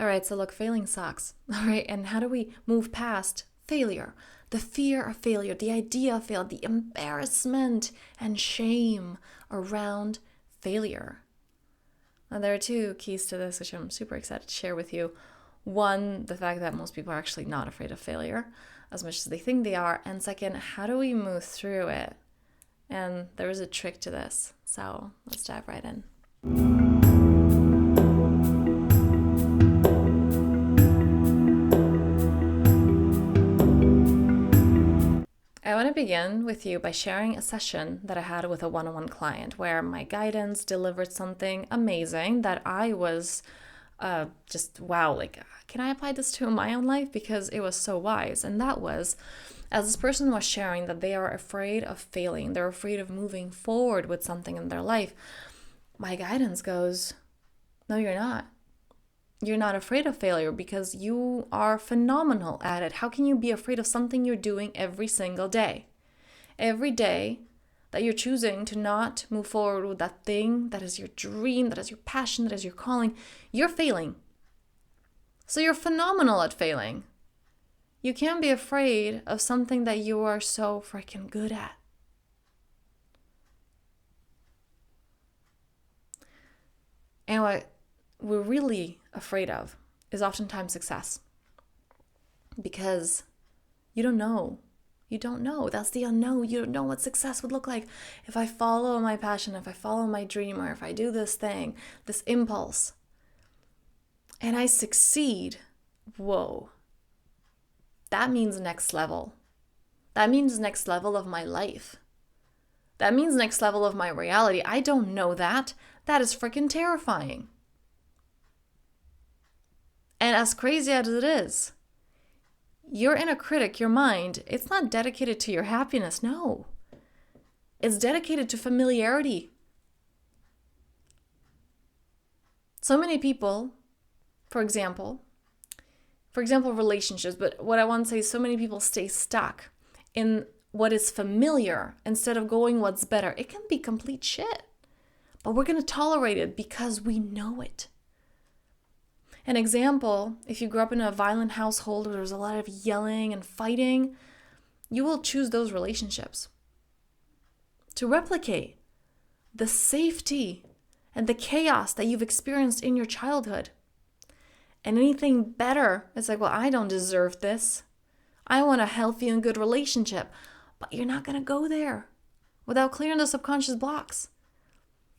All right, so look, failing sucks. All right, and how do we move past failure? The fear of failure, the idea of failure, the embarrassment and shame around failure. Now, there are two keys to this, which I'm super excited to share with you. One, the fact that most people are actually not afraid of failure as much as they think they are. And second, how do we move through it? And there is a trick to this. So let's dive right in. I want to begin with you by sharing a session that I had with a one-on-one client where my guidance delivered something amazing that I was just, wow, like, can I apply this to my own life? Because it was so wise. And that was, as this person was sharing that they are afraid of failing, they're afraid of moving forward with something in their life, my guidance goes, no, you're not. You're not afraid of failure because you are phenomenal at it. How can you be afraid of something you're doing every single day? Every day that you're choosing to not move forward with that thing that is your dream, that is your passion, that is your calling, you're failing. So you're phenomenal at failing. You can't be afraid of something that you are so freaking good at. And what we're really afraid of is oftentimes success. Because you don't know. You don't know. That's the unknown. You don't know what success would look like. If I follow my passion, if I follow my dream, or if I do this thing, this impulse, and I succeed, whoa. That means next level. That means next level of my life. That means next level of my reality. I don't know that. That is freaking terrifying. And as crazy as it is, your inner critic, your mind, it's not dedicated to your happiness, no. It's dedicated to familiarity. So many people, for example, relationships, but what I want to say is so many people stay stuck in what is familiar instead of going what's better. It can be complete shit, but we're going to tolerate it because we know it. An example, if you grew up in a violent household where there's a lot of yelling and fighting, you will choose those relationships to replicate the safety and the chaos that you've experienced in your childhood. And anything better, it's like, well, I don't deserve this. I want a healthy and good relationship. But you're not going to go there without clearing the subconscious blocks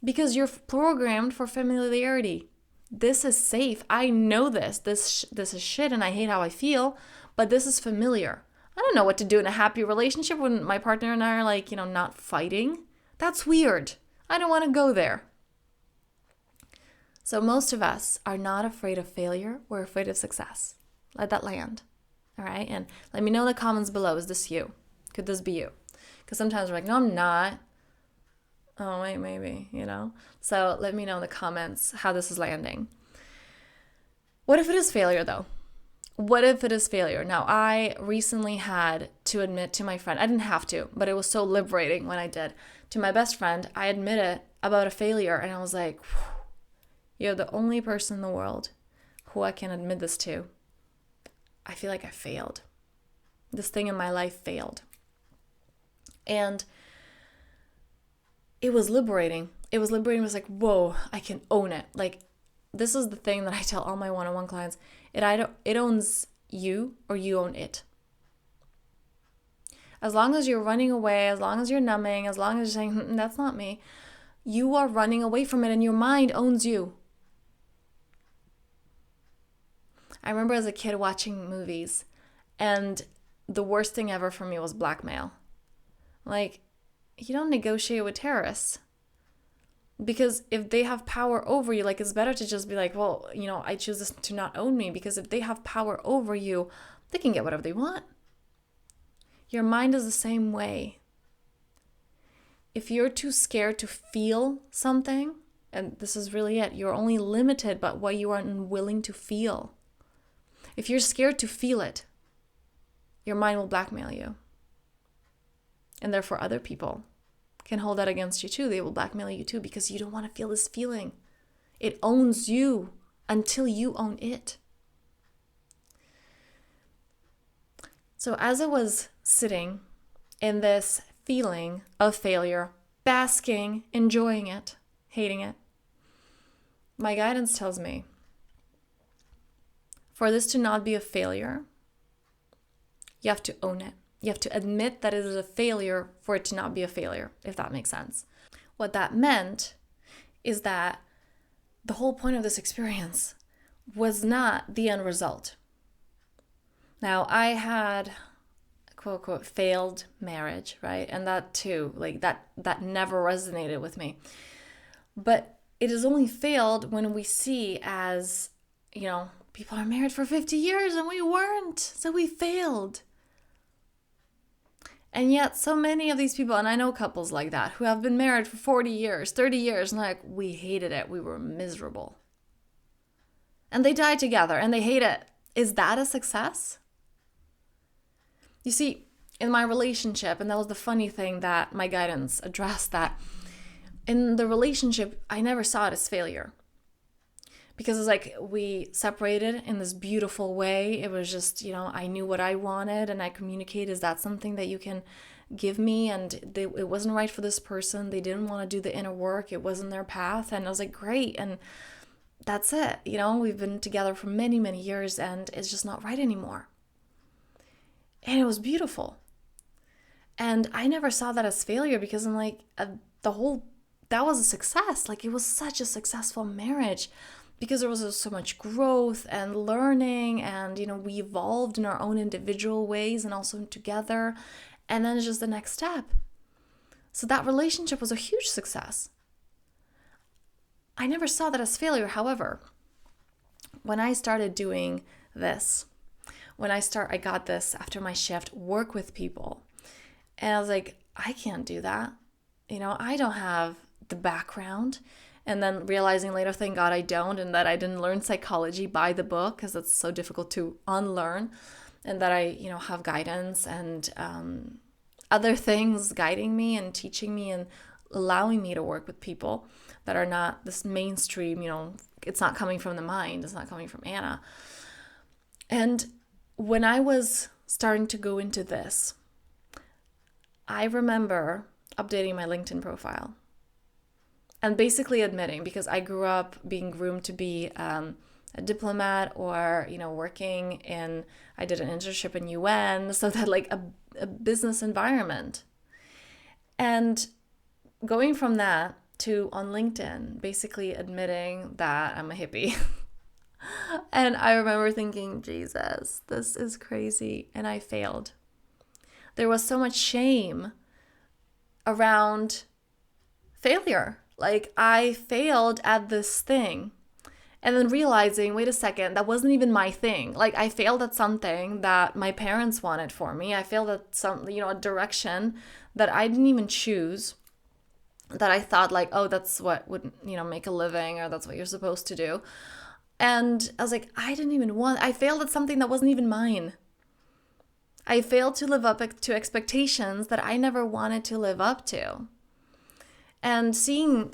because you're programmed for familiarity. This is safe. I know this. This is shit and I hate how I feel, but this is familiar. I don't know what to do in a happy relationship when my partner and I are like, not fighting. That's weird. I don't want to go there. So most of us are not afraid of failure. We're afraid of success. Let that land. All right? And let me know in the comments below. Is this you? Could this be you? Because sometimes we're like, no, I'm not. Oh, wait, maybe, So let me know in the comments how this is landing. What if it is failure, though? What if it is failure? Now, I recently had to admit to my friend, I didn't have to, but it was so liberating when I did. To my best friend, I admitted about a failure, and I was like, you're the only person in the world who I can admit this to. I feel like I failed. This thing in my life failed. And it was liberating. It was like, whoa, I can own it. Like, this is the thing that I tell all my one-on-one clients. It owns you or you own it. As long as you're running away, as long as you're numbing, as long as you're saying, that's not me, you are running away from it and your mind owns you. I remember as a kid watching movies and the worst thing ever for me was blackmail. Like, you don't negotiate with terrorists because if they have power over you, like, it's better to just be like, well, I choose this to not own me, because if they have power over you, they can get whatever they want. Your mind is the same way. If you're too scared to feel something, and this is really it, you're only limited by what you are unwilling to feel. If you're scared to feel it, your mind will blackmail you. And therefore other people can hold that against you too. They will blackmail you too because you don't want to feel this feeling. It owns you until you own it. So as I was sitting in this feeling of failure, basking, enjoying it, hating it, my guidance tells me, for this to not be a failure, you have to own it. You have to admit that it is a failure for it to not be a failure, if that makes sense. What that meant is that the whole point of this experience was not the end result. Now, I had quote unquote failed marriage, right? And that too, like that never resonated with me. But it is only failed when we see as, people are married for 50 years and we weren't, so we failed. And yet so many of these people, and I know couples like that, who have been married for 40 years, 30 years, and like, we hated it, we were miserable. And they died together and they hate it. Is that a success? You see, in my relationship, and that was the funny thing that my guidance addressed, that in the relationship, I never saw it as failure. Because it's like we separated in this beautiful way. It was just, I knew what I wanted and I communicated, is that something that you can give me? And it wasn't right for this person. They didn't want to do the inner work. It wasn't their path. And I was like, great. And that's it. We've been together for many, many years and it's just not right anymore. And it was beautiful. And I never saw that as failure because I'm like, that was a success. Like, it was such a successful marriage because there was so much growth and learning, and we evolved in our own individual ways and also together. And then it's just the next step. So that relationship was a huge success. I never saw that as failure. However, when I started doing this, I got this after my shift, work with people. And I was like, I can't do that. I don't have the background. And then realizing later, thank God I don't, and that I didn't learn psychology by the book because it's so difficult to unlearn, and that I, have guidance and other things guiding me and teaching me and allowing me to work with people that are not this mainstream, it's not coming from the mind, it's not coming from Anna. And when I was starting to go into this, I remember updating my LinkedIn profile and basically admitting, because I grew up being groomed to be a diplomat or, working in, I did an internship in UN, so that like a business environment. And going from that to on LinkedIn, basically admitting that I'm a hippie. And I remember thinking, Jesus, this is crazy. And I failed. There was so much shame around failure. Like, I failed at this thing. And then realizing, wait a second, that wasn't even my thing. Like, I failed at something that my parents wanted for me. I failed at a direction that I didn't even choose, that I thought like, oh, that's what would, make a living, or that's what you're supposed to do. And I was like, I failed at something that wasn't even mine. I failed to live up to expectations that I never wanted to live up to. And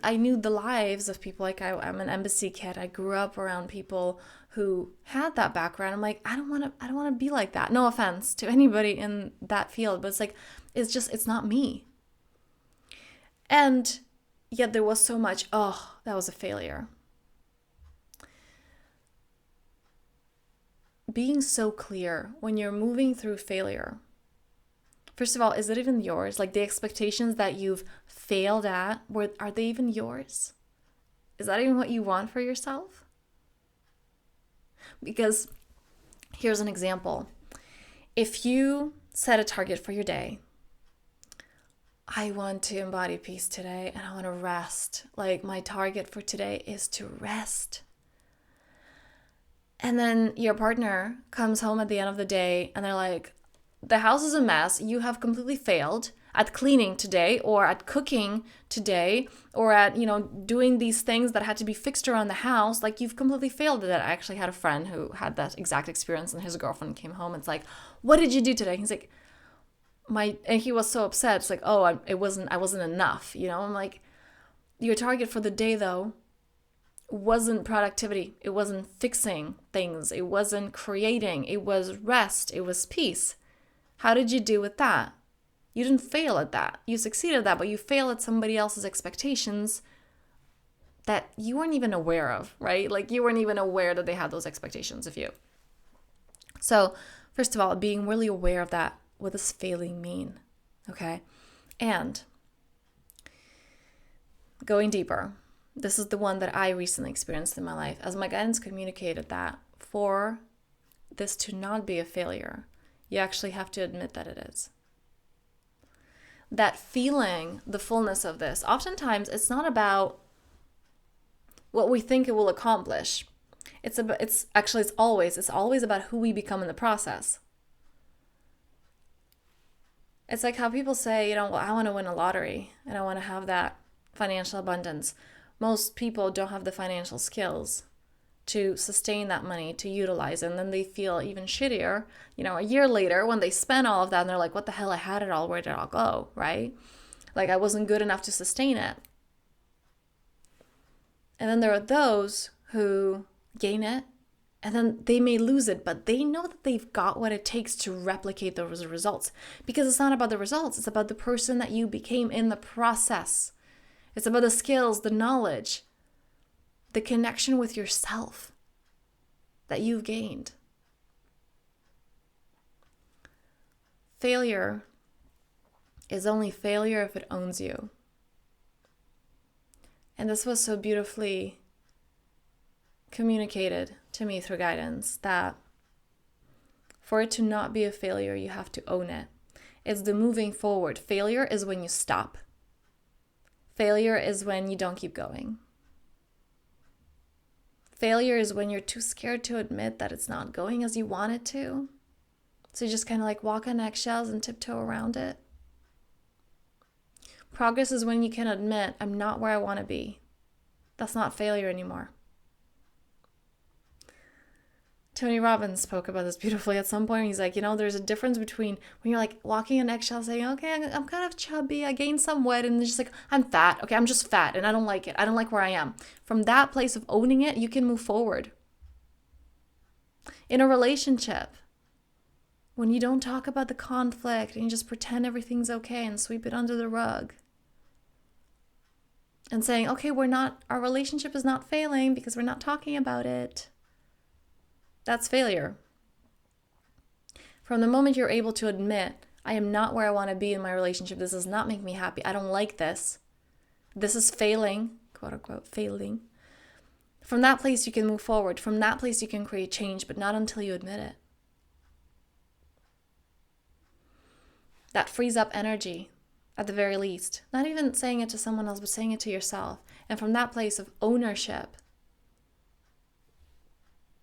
I knew the lives of people, like I'm an embassy kid. I grew up around people who had that background. I'm like, I don't want to be like that. No offense to anybody in that field, but it's like, it's not me. And yet there was so much, oh, that was a failure. Being so clear when you're moving through failure. First of all, is it even yours? Like, the expectations that you've failed at, are they even yours? Is that even what you want for yourself? Because here's an example. If you set a target for your day, I want to embody peace today and I want to rest. Like, my target for today is to rest. And then your partner comes home at the end of the day and they're like, the house is a mess. You have completely failed at cleaning today, or at cooking today, or at, doing these things that had to be fixed around the house. Like, you've completely failed at that. I actually had a friend who had that exact experience, and his girlfriend came home and it's like, what did you do today? He's like, and he was so upset. It's like, oh, I wasn't enough. I'm like, your target for the day though wasn't productivity. It wasn't fixing things. It wasn't creating. It was rest. It was peace. How did you do with that? You didn't fail at that. You succeeded at that, but you failed at somebody else's expectations that you weren't even aware of, right? Like you weren't even aware that they had those expectations of you. So, first of all, being really aware of that. What does failing mean? Okay. And going deeper, this is the one that I recently experienced in my life. As my guidance communicated that for this to not be a failure, you actually have to admit that it is. That feeling, the fullness of this, oftentimes it's not about what we think it will accomplish. It's always about who we become in the process. It's like how people say, well, I want to win a lottery and I want to have that financial abundance. Most people don't have the financial skills to sustain that money, to utilize it. And then they feel even shittier, a year later when they spend all of that and they're like, what the hell, I had it all, where did it all go, right? Like I wasn't good enough to sustain it. And then there are those who gain it and then they may lose it, but they know that they've got what it takes to replicate those results. Because it's not about the results, it's about the person that you became in the process. It's about the skills, the knowledge, the connection with yourself that you've gained. Failure is only failure if it owns you. And this was so beautifully communicated to me through guidance that for it to not be a failure, you have to own it. It's the moving forward. Failure is when you stop. Failure is when you don't keep going. Failure is when you're too scared to admit that it's not going as you want it to. So you just kind of like walk on eggshells and tiptoe around it. Progress is when you can admit, I'm not where I want to be. That's not failure anymore. Tony Robbins spoke about this beautifully at some point. He's like, there's a difference between when you're like walking on eggshells saying, okay, I'm kind of chubby, I gained some weight, and it's just like, I'm fat. Okay, I'm just fat and I don't like it. I don't like where I am. From that place of owning it, you can move forward. In a relationship, when you don't talk about the conflict and you just pretend everything's okay and sweep it under the rug. And saying, okay, our relationship is not failing because we're not talking about it. That's failure. From the moment you're able to admit, I am not where I want to be in my relationship. This does not make me happy. I don't like this. This is failing, quote unquote, failing. From that place, you can move forward. From that place, you can create change, but not until you admit it. That frees up energy, at the very least. Not even saying it to someone else, but saying it to yourself. And from that place of ownership,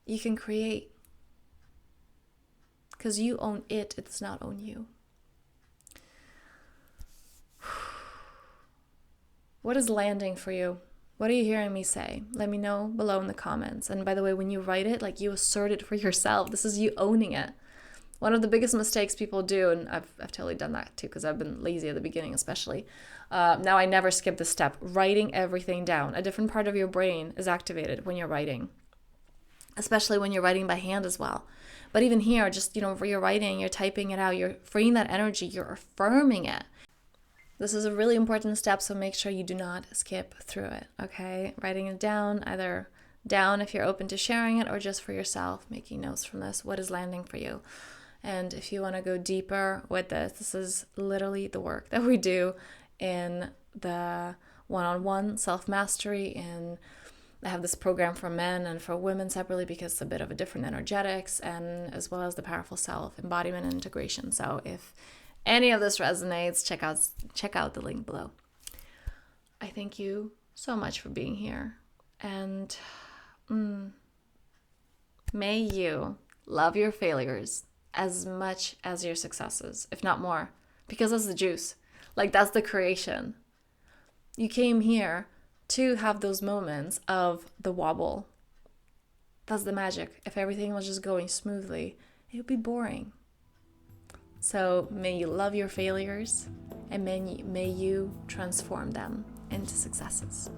you can create. Because you own it, it does not own you. What is landing for you? What are you hearing me say? Let me know below in the comments. And by the way, when you write it, like you assert it for yourself. This is you owning it. One of the biggest mistakes people do, and I've totally done that too because I've been lazy at the beginning especially. Now I never skip this step. Writing everything down. A different part of your brain is activated when you're writing. Especially when you're writing by hand as well. But even here, just, you're writing, you're typing it out, you're freeing that energy, you're affirming it. This is a really important step, so make sure you do not skip through it, okay? Writing it down, either down if you're open to sharing it or just for yourself, making notes from this. What is landing for you? And if you want to go deeper with this is literally the work that we do in the one-on-one self-mastery. And I have this program for men and for women separately because it's a bit of a different energetics, and as well as the powerful self, embodiment, and integration. So if any of this resonates, check out the link below. I thank you so much for being here. And may you love your failures as much as your successes, if not more, because that's the juice. Like, that's the creation. You came here to have those moments of the wobble. That's the magic. If everything was just going smoothly, it would be boring. So may you love your failures, and may you transform them into successes.